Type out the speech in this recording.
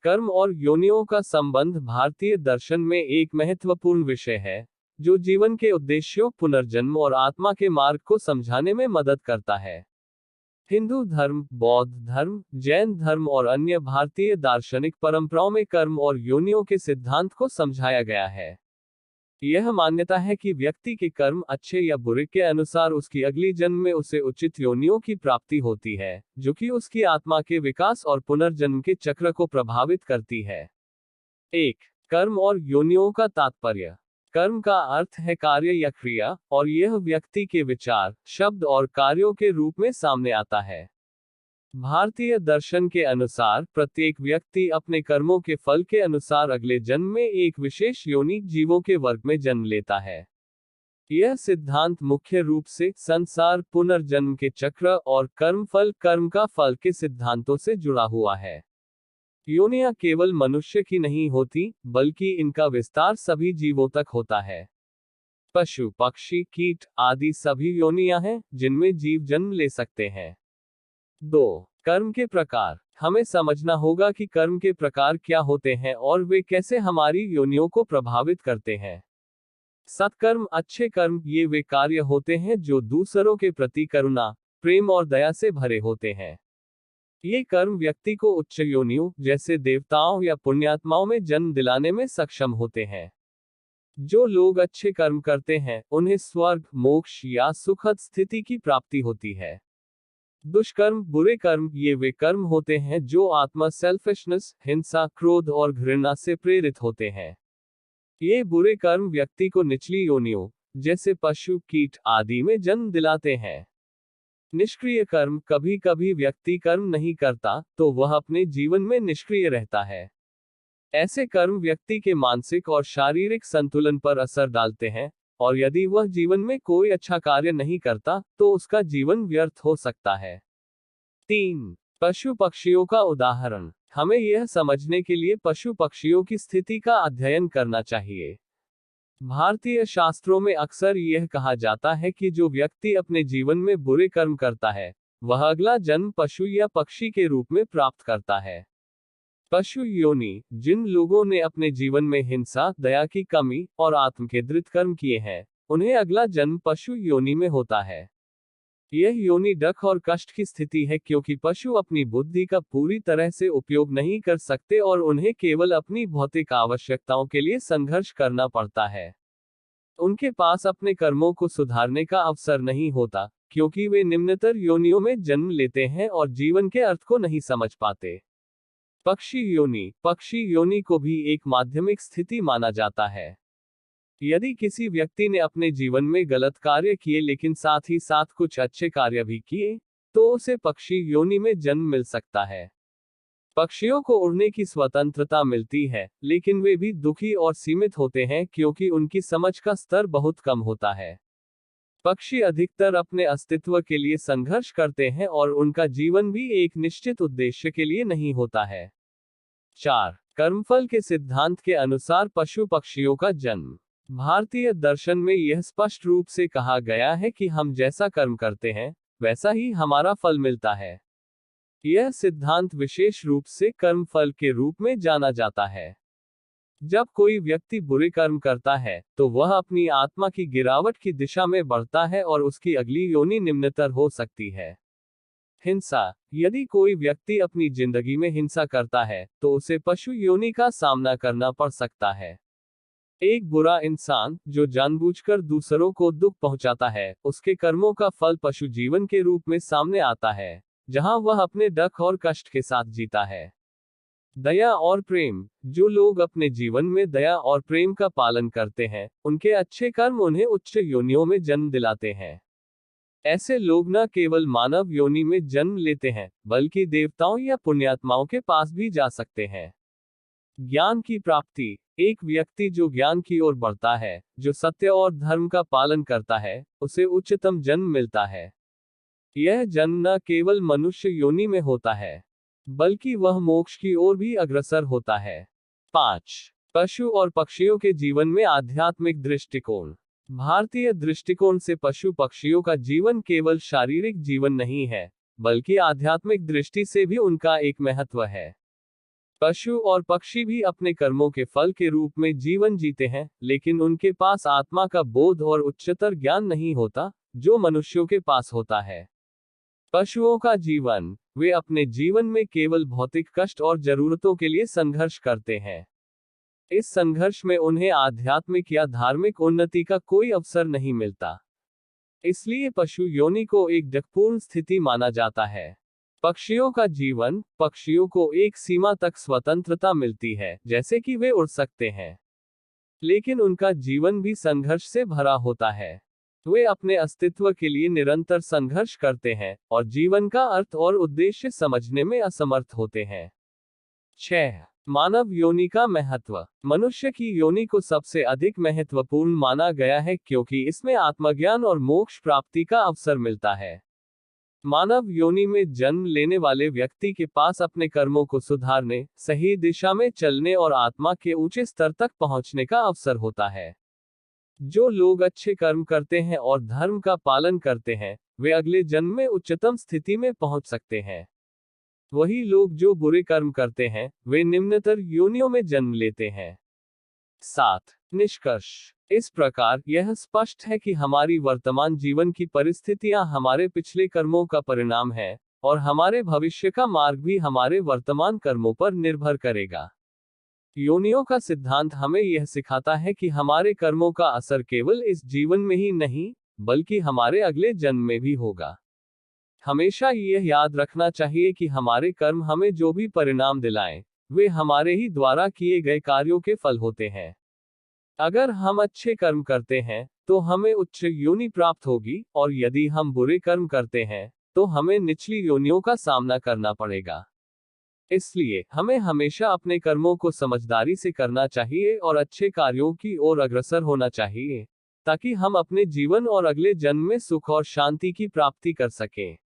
कर्म और योनियों का संबंध भारतीय दर्शन में एक महत्वपूर्ण विषय है, जो जीवन के उद्देश्यों, पुनर्जन्म और आत्मा के मार्ग को समझाने में मदद करता है। हिंदू धर्म, बौद्ध धर्म, जैन धर्म और अन्य भारतीय दार्शनिक परंपराओं में कर्म और योनियों के सिद्धांत को समझाया गया है। यह मान्यता है कि व्यक्ति के कर्म अच्छे या बुरे के अनुसार उसकी अगली जन्म में उसे उचित योनियों की प्राप्ति होती है, जो कि उसकी आत्मा के विकास और पुनर्जन्म के चक्र को प्रभावित करती है। 1. कर्म और योनियों का तात्पर्य। कर्म का अर्थ है कार्य या क्रिया, और यह व्यक्ति के विचार, शब्द और कार्यों के रूप में सामने आता है। भारतीय दर्शन के अनुसार प्रत्येक व्यक्ति अपने कर्मों के फल के अनुसार अगले जन्म में एक विशेष योनि जीवों के वर्ग में जन्म लेता है। यह सिद्धांत मुख्य रूप से संसार, पुनर्जन्म के चक्र और कर्म का फल के सिद्धांतों से जुड़ा हुआ है। योनियां केवल मनुष्य की नहीं होती, बल्कि इनका विस्तार सभी जीवों तक होता है। पशु, पक्षी, कीट आदि सभी योनियां हैं जिनमें जीव जन्म ले सकते हैं। 2. कर्म के प्रकार। हमें समझना होगा कि कर्म के प्रकार क्या होते हैं और वे कैसे हमारी योनियों को प्रभावित करते हैं। सत्कर्म, अच्छे कर्म, ये वे कार्य होते हैं जो दूसरों के प्रति करुणा, प्रेम और दया से भरे होते हैं। ये कर्म व्यक्ति को उच्च योनियों, जैसे देवताओं या पुण्यात्माओं में जन्म दिलाने में सक्षम होते हैं। जो लोग अच्छे कर्म करते हैं, उन्हें स्वर्ग, मोक्ष या सुखद स्थिति की प्राप्ति होती है। दुष्कर्म, बुरे कर्म, ये वे कर्म होते हैं जो आत्मा सेल्फिशनेस, हिंसा, क्रोध और घृणा से प्रेरित होते हैं। ये बुरे कर्म व्यक्ति को निचली योनियों, जैसे पशु, कीट आदि में जन्म दिलाते हैं। निष्क्रिय कर्म, कभी कभी व्यक्ति कर्म नहीं करता, तो वह अपने जीवन में निष्क्रिय रहता है। ऐसे कर्म व्यक्ति के मानसिक और शारीरिक संतुलन पर असर डालते हैं, और यदि वह जीवन में कोई अच्छा कार्य नहीं करता, तो उसका जीवन व्यर्थ हो सकता है। 3. पशु पक्षियों का उदाहरण। हमें यह समझने के लिए पशु पक्षियों की स्थिति का अध्ययन करना चाहिए। भारतीय शास्त्रों में अक्सर यह कहा जाता है कि जो व्यक्ति अपने जीवन में बुरे कर्म करता है, वह अगला जन्म पशु या पक्षी के रूप में प्राप्त करता है। पशु योनि। जिन लोगों ने अपने जीवन में हिंसा, दया की कमी और आत्मकेंद्रित कर्म किए हैं, उन्हें अगला जन्म पशु योनि में होता है। यह योनि दुख और कष्ट की स्थिति है, क्योंकि पशु अपनी बुद्धि का पूरी तरह से उपयोग नहीं कर सकते और उन्हें केवल अपनी भौतिक आवश्यकताओं के लिए संघर्ष करना पड़ता है। उनके पास अपने कर्मों को सुधारने का अवसर नहीं होता, क्योंकि वे निम्नतर योनियों में जन्म लेते हैं और जीवन के अर्थ को नहीं समझ पाते। पक्षी योनि। पक्षी योनि को भी एक माध्यमिक स्थिति माना जाता है। यदि किसी व्यक्ति ने अपने जीवन में गलत कार्य किए लेकिन साथ ही साथ कुछ अच्छे कार्य भी किए, तो उसे पक्षी योनि में जन्म मिल सकता है। पक्षियों को उड़ने की स्वतंत्रता मिलती है, लेकिन वे भी दुखी और सीमित होते हैं क्योंकि उनकी समझ का स्तर बहुत कम होता है। पक्षी अधिकतर अपने अस्तित्व के लिए संघर्ष करते हैं और उनका जीवन भी एक निश्चित उद्देश्य के लिए नहीं होता है। 4. कर्मफल के सिद्धांत के अनुसार पशु पक्षियों का जन्म। भारतीय दर्शन में यह स्पष्ट रूप से कहा गया है कि हम जैसा कर्म करते हैं, वैसा ही हमारा फल मिलता है। यह सिद्धांत विशेष रूप से कर्मफल के रूप में जाना जाता है। जब कोई व्यक्ति बुरे कर्म करता है, तो वह अपनी आत्मा की गिरावट की दिशा में बढ़ता है और उसकी अगली योनि निम्नतर हो सकती है। हिंसा। यदि कोई व्यक्ति अपनी जिंदगी में हिंसा करता है, तो उसे पशु योनि का सामना करना पड़ सकता है। एक बुरा इंसान, जो जानबूझकर दूसरों को दुख पहुंचाता है, उसके कर्मों का फल पशु जीवन के रूप में सामने आता है, जहां वह अपने दुख और कष्ट के साथ जीता है। दया और प्रेम। जो लोग अपने जीवन में दया और प्रेम का पालन करते हैं, उनके अच्छे कर्म उन्हें उच्च योनियों में जन्म दिलाते हैं। ऐसे लोग न केवल मानव योनि में जन्म लेते हैं, बल्कि देवताओं या पुण्यात्माओं के पास भी जा सकते हैं। ज्ञान की प्राप्ति। एक व्यक्ति जो ज्ञान की ओर बढ़ता है, जो सत्य और धर्म का पालन करता है, उसे उच्चतम जन्म मिलता है। यह जन्म न केवल मनुष्य योनि में होता है, बल्कि वह मोक्ष की ओर भी अग्रसर होता है। 5. पशु और पक्षियों के जीवन में आध्यात्मिक दृष्टिकोण। भारतीय दृष्टिकोण से पशु पक्षियों का जीवन केवल शारीरिक जीवन नहीं है, बल्कि आध्यात्मिक दृष्टि से भी उनका एक महत्व है। पशु और पक्षी भी अपने कर्मों के फल के रूप में जीवन जीते हैं, लेकिन उनके पास आत्मा का बोध और उच्चतर ज्ञान नहीं होता, जो मनुष्यों के पास होता है। पशुओं का जीवन, वे अपने जीवन में केवल भौतिक कष्ट और जरूरतों के लिए संघर्ष करते हैं। इस संघर्ष में उन्हें आध्यात्मिक या धार्मिक उन्नति का कोई अवसर नहीं मिलता। इसलिए पशु योनि को एक दुखपूर्ण स्थिति माना जाता है। पक्षियों का जीवन, पक्षियों को एक सीमा तक स्वतंत्रता मिलती है, जैसे कि वे उड़ सकते हैं, लेकिन उनका जीवन भी संघर्ष से भरा होता है। वे अपने अस्तित्व के लिए निरंतर संघर्ष करते हैं और जीवन का अर्थ और उद्देश्य समझने में असमर्थ होते हैं। 6. मानव योनि का महत्व। मनुष्य की योनि को सबसे अधिक महत्वपूर्ण माना गया है क्योंकि इसमें आत्मज्ञान और मोक्ष प्राप्ति का अवसर मिलता है। मानव योनि में जन्म लेने वाले व्यक्ति के पास अपने कर्मों को सुधारने, सही दिशा में चलने और आत्मा के ऊंचे स्तर तक पहुंचने का अवसर होता है। जो लोग अच्छे कर्म करते हैं और धर्म का पालन करते हैं, वे अगले जन्म में उच्चतम स्थिति में पहुंच सकते हैं। वही लोग जो बुरे कर्म करते हैं, वे निम्नतर योनियों में जन्म लेते हैं। 7. निष्कर्ष। इस प्रकार यह स्पष्ट है कि हमारी वर्तमान जीवन की परिस्थितियां हमारे पिछले कर्मों का परिणाम है, और हमारे भविष्य का मार्ग भी हमारे वर्तमान कर्मों पर निर्भर करेगा। योनियों का सिद्धांत हमें यह सिखाता है कि हमारे कर्मों का असर केवल इस जीवन में ही नहीं, बल्कि हमारे अगले जन्म में भी होगा। हमेशा यह याद रखना चाहिए कि हमारे कर्म हमें जो भी परिणाम दिलाएं, वे हमारे ही द्वारा किए गए कार्यों के फल होते हैं। अगर हम अच्छे कर्म करते हैं, तो हमें उच्च योनि प्राप्त होगी, और यदि हम बुरे कर्म करते हैं, तो हमें निचली योनियों का सामना करना पड़ेगा। इसलिए हमें हमेशा अपने कर्मों को समझदारी से करना चाहिए और अच्छे कार्यों की ओर अग्रसर होना चाहिए, ताकि हम अपने जीवन और अगले जन्म में सुख और शांति की प्राप्ति कर सकें।